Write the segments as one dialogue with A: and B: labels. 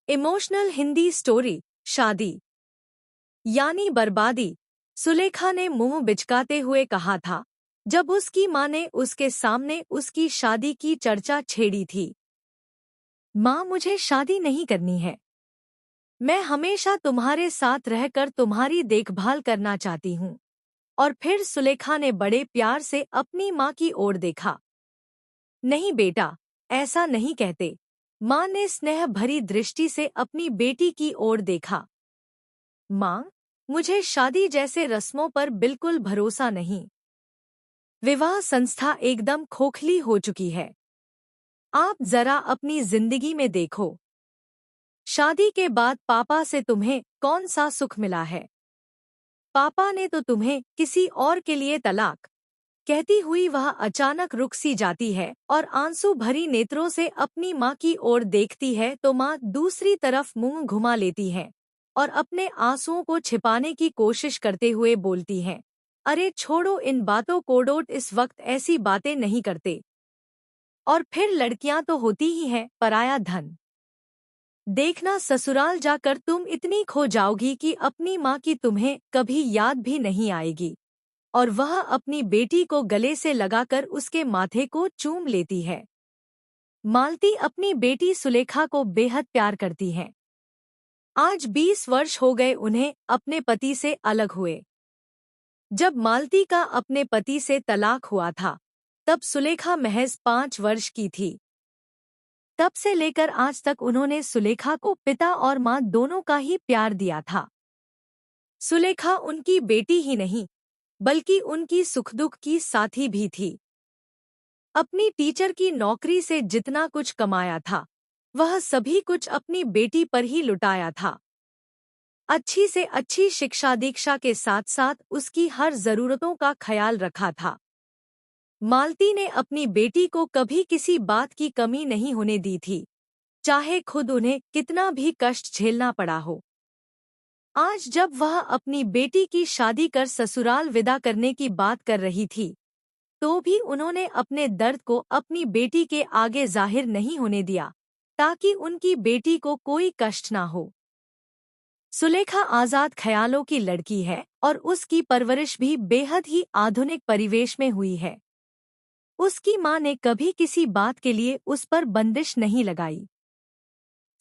A: Emotional Hindi story शादी यानी बर्बादी। सुलेखा ने मुंह बिचकाते हुए कहा था जब उसकी मां ने उसके सामने उसकी शादी की चर्चा छेड़ी थी। मां, मुझे शादी नहीं करनी है। मैं हमेशा तुम्हारे साथ रहकर तुम्हारी देखभाल करना चाहती हूँ। और फिर सुलेखा ने बड़े प्यार से अपनी मां की ओर देखा। नहीं बेटा, ऐसा नहीं कहते। मां ने स्नेह भरी दृष्टि से अपनी बेटी की ओर देखा। मां, मुझे शादी जैसे रस्मों पर बिल्कुल भरोसा नहीं। विवाह संस्था एकदम खोखली हो चुकी है। आप जरा अपनी जिंदगी में देखो। शादी के बाद पापा से तुम्हें कौन सा सुख मिला है? पापा ने तो तुम्हें किसी और के लिए तलाक। कहती हुई वह अचानक रुक सी जाती है और आंसू भरी नेत्रों से अपनी मां की ओर देखती है तो मां दूसरी तरफ मुंह घुमा लेती है और अपने आंसुओं को छिपाने की कोशिश करते हुए बोलती है, अरे छोड़ो इन बातों को, डोट इस वक्त ऐसी बातें नहीं करते। और फिर लड़कियां तो होती ही हैं पराया धन। देखना ससुराल जाकर तुम इतनी खो जाओगी कि अपनी मां की तुम्हें कभी याद भी नहीं आएगी। और वह अपनी बेटी को गले से लगाकर उसके माथे को चूम लेती है। मालती अपनी बेटी सुलेखा को बेहद प्यार करती है। आज 20 वर्ष हो गए उन्हें अपने पति से अलग हुए। जब मालती का अपने पति से तलाक हुआ था तब सुलेखा महज 5 वर्ष की थी। तब से लेकर आज तक उन्होंने सुलेखा को पिता और मां दोनों का ही प्यार दिया था। सुलेखा उनकी बेटी ही नहीं बल्कि उनकी सुख दुख की साथी भी थी। अपनी टीचर की नौकरी से जितना कुछ कमाया था वह सभी कुछ अपनी बेटी पर ही लुटाया था। अच्छी से अच्छी शिक्षा दीक्षा के साथ साथ उसकी हर जरूरतों का ख्याल रखा था। मालती ने अपनी बेटी को कभी किसी बात की कमी नहीं होने दी थी, चाहे खुद उन्हें कितना भी कष्ट झेलना पड़ा हो। आज जब वह अपनी बेटी की शादी कर ससुराल विदा करने की बात कर रही थी तो भी उन्होंने अपने दर्द को अपनी बेटी के आगे जाहिर नहीं होने दिया ताकि उनकी बेटी को कोई कष्ट ना हो। सुलेखा आजाद ख्यालों की लड़की है और उसकी परवरिश भी बेहद ही आधुनिक परिवेश में हुई है। उसकी मां ने कभी किसी बात के लिए उस पर बंदिश नहीं लगाई।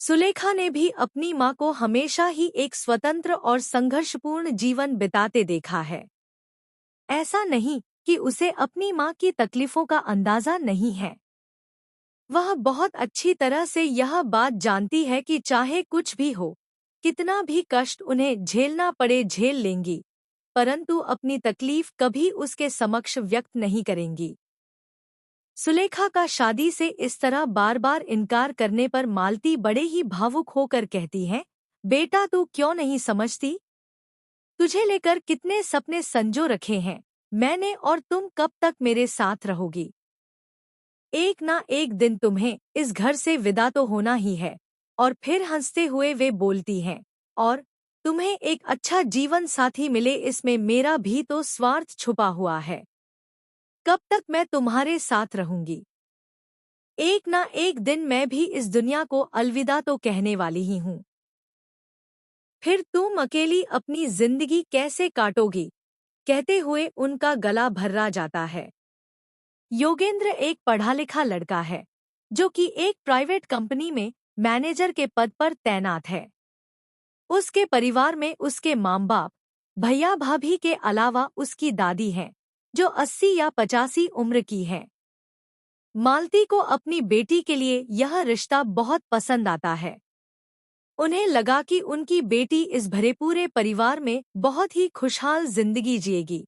A: सुलेखा ने भी अपनी मां को हमेशा ही एक स्वतंत्र और संघर्षपूर्ण जीवन बिताते देखा है। ऐसा नहीं कि उसे अपनी मां की तकलीफों का अंदाजा नहीं है। वह बहुत अच्छी तरह से यह बात जानती है कि चाहे कुछ भी हो, कितना भी कष्ट उन्हें झेलना पड़े झेल लेंगी, परंतु अपनी तकलीफ कभी उसके समक्ष व्यक्त नहीं करेंगी। सुलेखा का शादी से इस तरह बार बार इनकार करने पर मालती बड़े ही भावुक होकर कहती है, बेटा तू क्यों नहीं समझती? तुझे लेकर कितने सपने संजो रखे हैं मैंने, और तुम कब तक मेरे साथ रहोगी? एक ना एक दिन तुम्हें इस घर से विदा तो होना ही है। और फिर हंसते हुए वे बोलती हैं, और तुम्हें एक अच्छा जीवन साथी मिले इसमें मेरा भी तो स्वार्थ छुपा हुआ है। कब तक मैं तुम्हारे साथ रहूंगी? एक ना एक दिन मैं भी इस दुनिया को अलविदा तो कहने वाली ही हूँ। फिर तुम अकेली अपनी जिंदगी कैसे काटोगी? कहते हुए उनका गला भर्रा जाता है। योगेंद्र एक पढ़ा लिखा लड़का है जो कि एक प्राइवेट कंपनी में मैनेजर के पद पर तैनात है। उसके परिवार में उसके माँ बाप, भैया भाभी के अलावा उसकी दादी हैं जो 80 या 85 उम्र की हैं। मालती को अपनी बेटी के लिए यह रिश्ता बहुत पसंद आता है। उन्हें लगा कि उनकी बेटी इस भरे पूरे परिवार में बहुत ही खुशहाल जिंदगी जिएगी।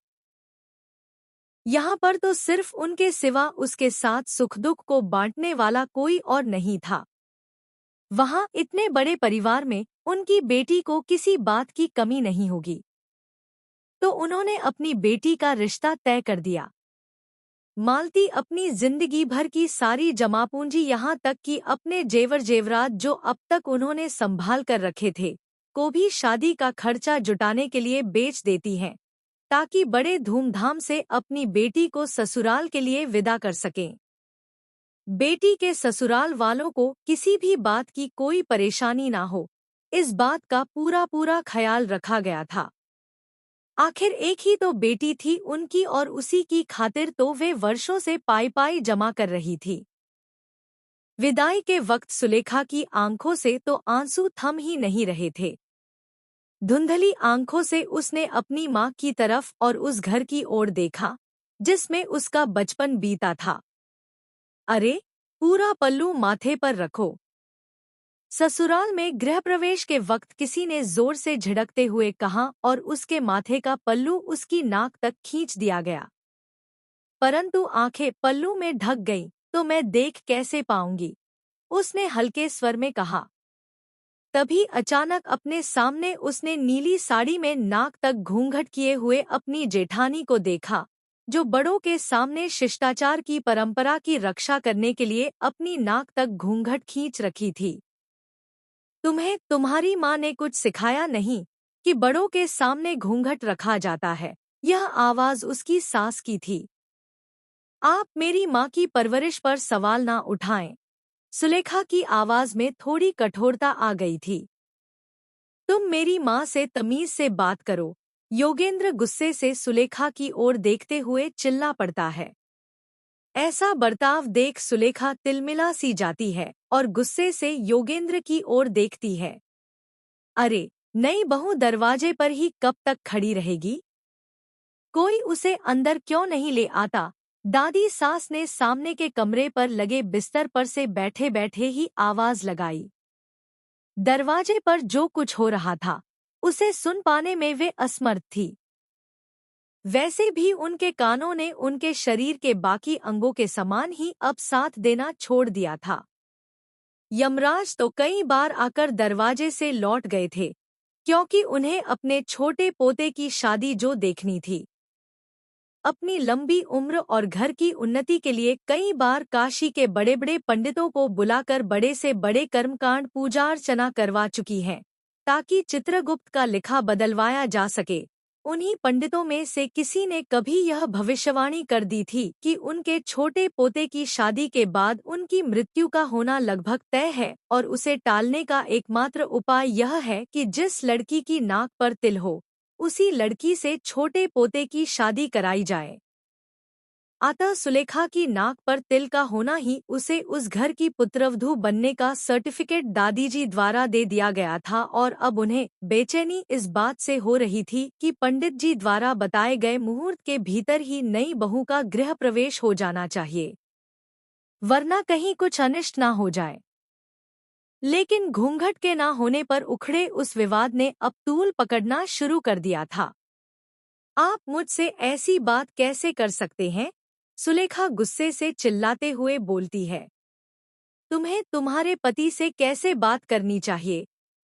A: यहाँ पर तो सिर्फ उनके सिवा उसके साथ सुख दुख को बांटने वाला कोई और नहीं था। वहाँ इतने बड़े परिवार में उनकी बेटी को किसी बात की कमी नहीं होगी। तो उन्होंने अपनी बेटी का रिश्ता तय कर दिया। मालती अपनी जिंदगी भर की सारी जमापूंजी, यहाँ तक कि अपने जेवर जेवरात जो अब तक उन्होंने संभाल कर रखे थे, को भी शादी का खर्चा जुटाने के लिए बेच देती हैं ताकि बड़े धूमधाम से अपनी बेटी को ससुराल के लिए विदा कर सकें। बेटी के ससुराल वालों को किसी भी बात की कोई परेशानी ना हो, इस बात का पूरा पूरा ख्याल रखा गया था। आखिर एक ही तो बेटी थी उनकी और उसी की खातिर तो वे वर्षों से पाई पाई जमा कर रही थी। विदाई के वक्त सुलेखा की आंखों से तो आंसू थम ही नहीं रहे थे। धुंधली आंखों से उसने अपनी माँ की तरफ और उस घर की ओर देखा जिसमें उसका बचपन बीता था। अरे, पूरा पल्लू माथे पर रखो। ससुराल में गृह प्रवेश के वक्त किसी ने जोर से झिड़कते हुए कहा और उसके माथे का पल्लू उसकी नाक तक खींच दिया गया। परंतु आंखें पल्लू में ढक गईं, तो मैं देख कैसे पाऊंगी, उसने हल्के स्वर में कहा। तभी अचानक अपने सामने उसने नीली साड़ी में नाक तक घूंघट किए हुए अपनी जेठानी को देखा, जो बड़ों के सामने शिष्टाचार की परंपरा की रक्षा करने के लिए अपनी नाक तक घूंघट खींच रखी थी। तुम्हें तुम्हारी माँ ने कुछ सिखाया नहीं कि बड़ों के सामने घूंघट रखा जाता है? यह आवाज उसकी सास की थी। आप मेरी माँ की परवरिश पर सवाल ना उठाएं। सुलेखा की आवाज में थोड़ी कठोरता आ गई थी। तुम मेरी माँ से तमीज से बात करो। योगेंद्र गुस्से से सुलेखा की ओर देखते हुए चिल्ला पड़ता है। ऐसा बर्ताव देख सुलेखा तिलमिला सी जाती है और गुस्से से योगेंद्र की ओर देखती है। अरे, नई बहू दरवाजे पर ही कब तक खड़ी रहेगी? कोई उसे अंदर क्यों नहीं ले आता? दादी सास ने सामने के कमरे पर लगे बिस्तर पर से बैठे बैठे ही आवाज लगाई। दरवाजे पर जो कुछ हो रहा था उसे सुन पाने में वे असमर्थ थी। वैसे भी उनके कानों ने उनके शरीर के बाकी अंगों के समान ही अब साथ देना छोड़ दिया था। यमराज तो कई बार आकर दरवाजे से लौट गए थे, क्योंकि उन्हें अपने छोटे पोते की शादी जो देखनी थी। अपनी लंबी उम्र और घर की उन्नति के लिए कई बार काशी के बड़े बड़े पंडितों को बुलाकर बड़े से बड़े कर्मकांड पूजा अर्चना करवा चुकी हैं, ताकि चित्रगुप्त का लिखा बदलवाया जा सके। उन्हीं पंडितों में से किसी ने कभी यह भविष्यवाणी कर दी थी कि उनके छोटे पोते की शादी के बाद उनकी मृत्यु का होना लगभग तय है और उसे टालने का एकमात्र उपाय यह है कि जिस लड़की की नाक पर तिल हो, उसी लड़की से छोटे पोते की शादी कराई जाए। अतः सुलेखा की नाक पर तिल का होना ही उसे उस घर की पुत्रवधू बनने का सर्टिफिकेट दादी जी द्वारा दे दिया गया था और अब उन्हें बेचैनी इस बात से हो रही थी कि पंडित जी द्वारा बताए गए मुहूर्त के भीतर ही नई बहू का गृह प्रवेश हो जाना चाहिए, वरना कहीं कुछ अनिष्ट ना हो जाए। लेकिन घूंघट के ना होने पर उखड़े उस विवाद ने अब तूल पकड़ना शुरू कर दिया था। आप मुझसे ऐसी बात कैसे कर सकते हैं? सुलेखा गुस्से से चिल्लाते हुए बोलती है। तुम्हें तुम्हारे पति से कैसे बात करनी चाहिए?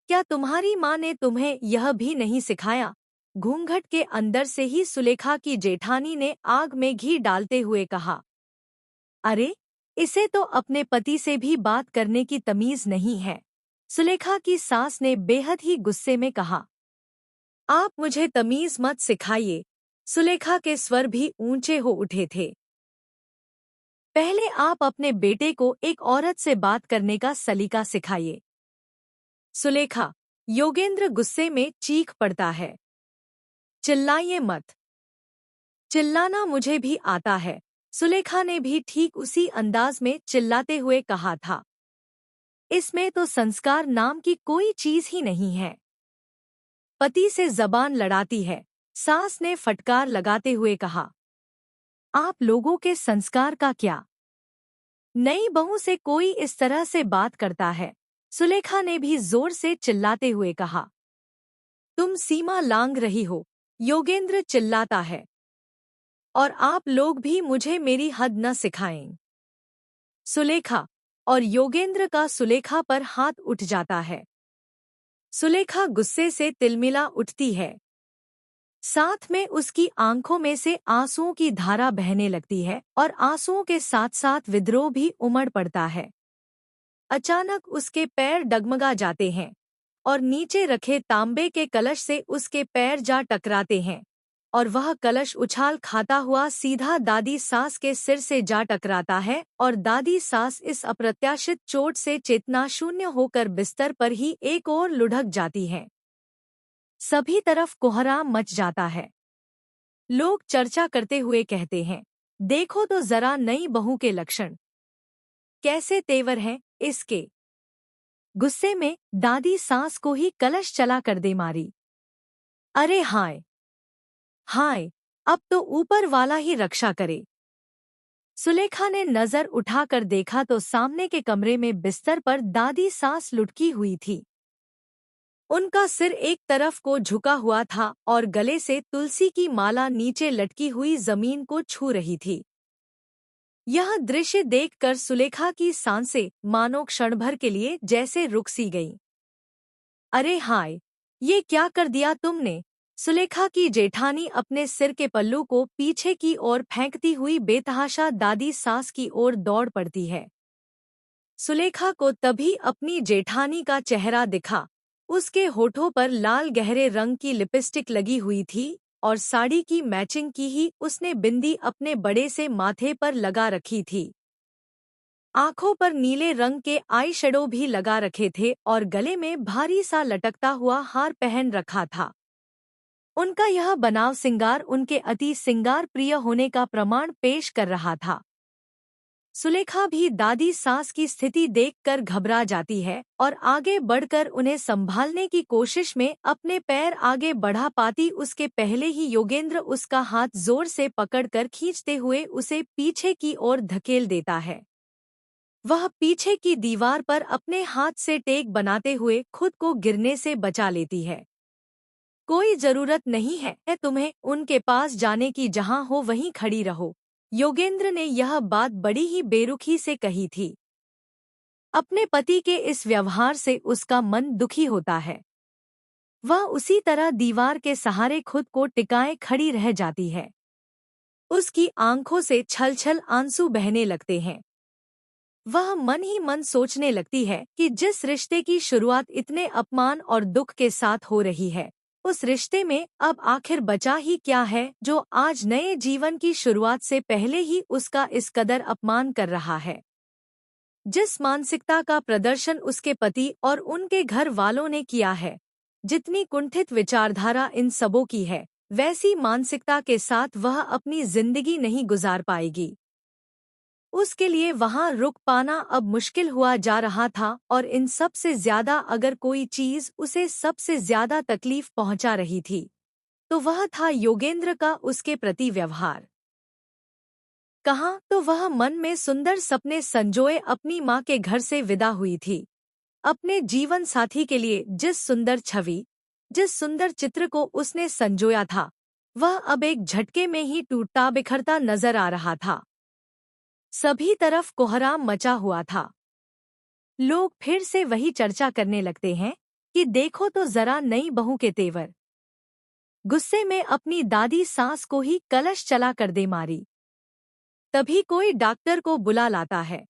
A: क्या तुम्हारी माँ ने तुम्हें यह भी नहीं सिखाया? घूंघट के अंदर से ही सुलेखा की जेठानी ने आग में घी डालते हुए कहा। अरे, इसे तो अपने पति से भी बात करने की तमीज नहीं है, सुलेखा की सास ने बेहद ही गुस्से में कहा। आप मुझे तमीज मत सिखाइए। सुलेखा के स्वर भी ऊंचे हो उठे थे। पहले आप अपने बेटे को एक औरत से बात करने का सलीका सिखाइए। सुलेखा, योगेंद्र गुस्से में चीख पड़ता है। चिल्लाइए मत। चिल्लाना मुझे भी आता है, सुलेखा ने भी ठीक उसी अंदाज में चिल्लाते हुए कहा था। इसमें तो संस्कार नाम की कोई चीज ही नहीं है। पति से जबान लड़ाती है, सास ने फटकार लगाते हुए कहा। आप लोगों के संस्कार का क्या? नई बहू से कोई इस तरह से बात करता है? सुलेखा ने भी जोर से चिल्लाते हुए कहा। तुम सीमा लांघ रही हो, योगेंद्र चिल्लाता है। और आप लोग भी मुझे मेरी हद न सिखाएं। सुलेखा, और योगेंद्र का सुलेखा पर हाथ उठ जाता है। सुलेखा गुस्से से तिलमिला उठती है। साथ में उसकी आंखों में से आंसुओं की धारा बहने लगती है और आंसुओं के साथ साथ विद्रोह भी उमड़ पड़ता है। अचानक उसके पैर डगमगा जाते हैं और नीचे रखे तांबे के कलश से उसके पैर जा टकराते हैं और वह कलश उछाल खाता हुआ सीधा दादी सास के सिर से जा टकराता है और दादी सास इस अप्रत्याशित चोट से चेतना शून्य होकर बिस्तर पर ही एक ओर लुढ़क जाती है। सभी तरफ कोहराम मच जाता है। लोग चर्चा करते हुए कहते हैं, देखो तो जरा नई बहू के लक्षण, कैसे तेवर हैं इसके। गुस्से में दादी सास को ही कलश चला कर दे मारी। अरे हाय हाय, अब तो ऊपर वाला ही रक्षा करे। सुलेखा ने नजर उठाकर देखा तो सामने के कमरे में बिस्तर पर दादी सास लुढ़की हुई थी। उनका सिर एक तरफ को झुका हुआ था और गले से तुलसी की माला नीचे लटकी हुई जमीन को छू रही थी। यह दृश्य देखकर सुलेखा की सांसें मानो क्षणभर के लिए जैसे रुक सी गईं। अरे हाय, ये क्या कर दिया तुमने। सुलेखा की जेठानी अपने सिर के पल्लू को पीछे की ओर फेंकती हुई बेतहाशा दादी सास की ओर दौड़ पड़ती है। सुलेखा को तभी अपनी जेठानी का चेहरा दिखा। उसके होठों पर लाल गहरे रंग की लिपस्टिक लगी हुई थी और साड़ी की मैचिंग की ही उसने बिंदी अपने बड़े से माथे पर लगा रखी थी। आंखों पर नीले रंग के आई शेडो भी लगा रखे थे और गले में भारी सा लटकता हुआ हार पहन रखा था। उनका यह बनाव सिंगार उनके अति सिंगार प्रिय होने का प्रमाण पेश कर रहा था। सुलेखा भी दादी सास की स्थिति देखकर घबरा जाती है और आगे बढ़कर उन्हें संभालने की कोशिश में अपने पैर आगे बढ़ा पाती उसके पहले ही योगेंद्र उसका हाथ जोर से पकड़कर खींचते हुए उसे पीछे की ओर धकेल देता है। वह पीछे की दीवार पर अपने हाथ से टेक बनाते हुए खुद को गिरने से बचा लेती है। कोई जरूरत नहीं है तुम्हें उनके पास जाने की, जहां हो वहीं खड़ी रहो। योगेंद्र ने यह बात बड़ी ही बेरुखी से कही थी। अपने पति के इस व्यवहार से उसका मन दुखी होता है। वह उसी तरह दीवार के सहारे खुद को टिकाए खड़ी रह जाती है। उसकी आंखों से छल छल आंसू बहने लगते हैं। वह मन ही मन सोचने लगती है कि जिस रिश्ते की शुरुआत इतने अपमान और दुख के साथ हो रही है, उस रिश्ते में अब आखिर बचा ही क्या है जो आज नए जीवन की शुरुआत से पहले ही उसका इस कदर अपमान कर रहा है। जिस मानसिकता का प्रदर्शन उसके पति और उनके घर वालों ने किया है, जितनी कुंठित विचारधारा इन सबों की है, वैसी मानसिकता के साथ वह अपनी जिंदगी नहीं गुजार पाएगी। उसके लिए वहां रुक पाना अब मुश्किल हुआ जा रहा था और इन सब से ज्यादा अगर कोई चीज उसे सबसे ज्यादा तकलीफ पहुंचा रही थी तो वह था योगेंद्र का उसके प्रति व्यवहार। कहाँ तो वह मन में सुंदर सपने संजोए अपनी माँ के घर से विदा हुई थी। अपने जीवन साथी के लिए जिस सुंदर छवि, जिस सुंदर चित्र को उसने संजोया था, वह अब एक झटके में ही टूटता बिखरता नजर आ रहा था। सभी तरफ कोहराम मचा हुआ था। लोग फिर से वही चर्चा करने लगते हैं कि देखो तो जरा नई बहू के तेवर। गुस्से में अपनी दादी सास को ही कलश चला कर दे मारी। तभी कोई डॉक्टर को बुला लाता है।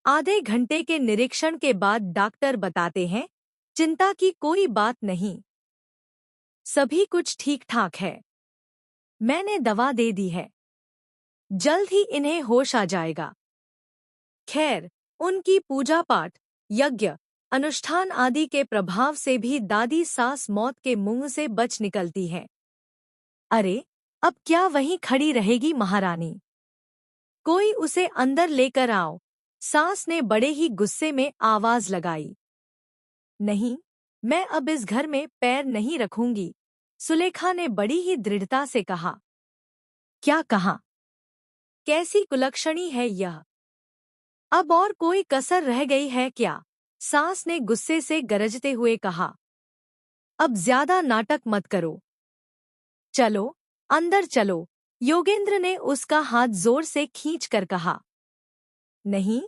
A: आधे घंटे के निरीक्षण के बाद डॉक्टर बताते हैं, चिंता की कोई बात नहीं, सभी कुछ ठीक ठाक है। मैंने दवा दे दी है, जल्द ही इन्हें होश आ जाएगा। खैर, उनकी पूजा पाठ, यज्ञ, अनुष्ठान आदि के प्रभाव से भी दादी सास मौत के मुंह से बच निकलती है। अरे, अब क्या वहीं खड़ी रहेगी महारानी? कोई उसे अंदर लेकर आओ, सास ने बड़े ही गुस्से में आवाज लगाई। नहीं, मैं अब इस घर में पैर नहीं रखूंगी, सुलेखा ने बड़ी ही दृढ़ता से कहा। क्या कहा? कैसी कुलक्षणी है यह? अब और कोई कसर रह गई है क्या? सास ने गुस्से से गरजते हुए कहा। अब ज्यादा नाटक मत करो, चलो अंदर चलो, योगेंद्र ने उसका हाथ जोर से खींचकर कहा। नहीं,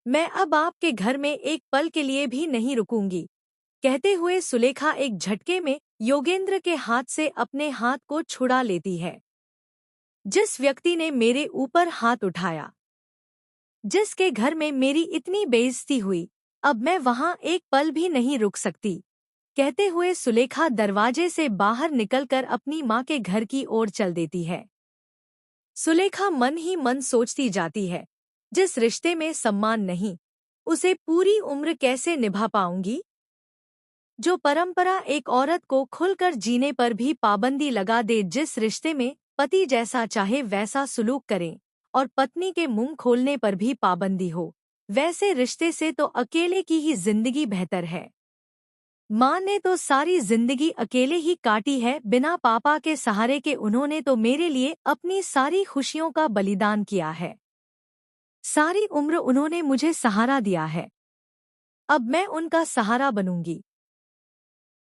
A: मैं अब आपके घर में एक पल के लिए भी नहीं रुकूंगी, कहते हुए सुलेखा एक झटके में योगेंद्र के हाथ से अपने हाथ को छुड़ा लेती है। जिस व्यक्ति ने मेरे ऊपर हाथ उठाया, जिसके घर में मेरी इतनी बेइज्जती हुई, अब मैं वहां एक पल भी नहीं रुक सकती, कहते हुए सुलेखा दरवाजे से बाहर निकलकर अपनी माँ के घर की ओर चल देती है। सुलेखा मन ही मन सोचती जाती है, जिस रिश्ते में सम्मान नहीं, उसे पूरी उम्र कैसे निभा पाऊंगी। जो परंपरा एक औरत को खुलकर जीने पर भी पाबंदी लगा दे, जिस रिश्ते में पति जैसा चाहे वैसा सुलूक करें और पत्नी के मुंह खोलने पर भी पाबंदी हो, वैसे रिश्ते से तो अकेले की ही जिंदगी बेहतर है। माँ ने तो सारी जिंदगी अकेले ही काटी है, बिना पापा के सहारे के उन्होंने तो मेरे लिए अपनी सारी खुशियों का बलिदान किया है। सारी उम्र उन्होंने मुझे सहारा दिया है। अब मैं उनका सहारा बनूंगी।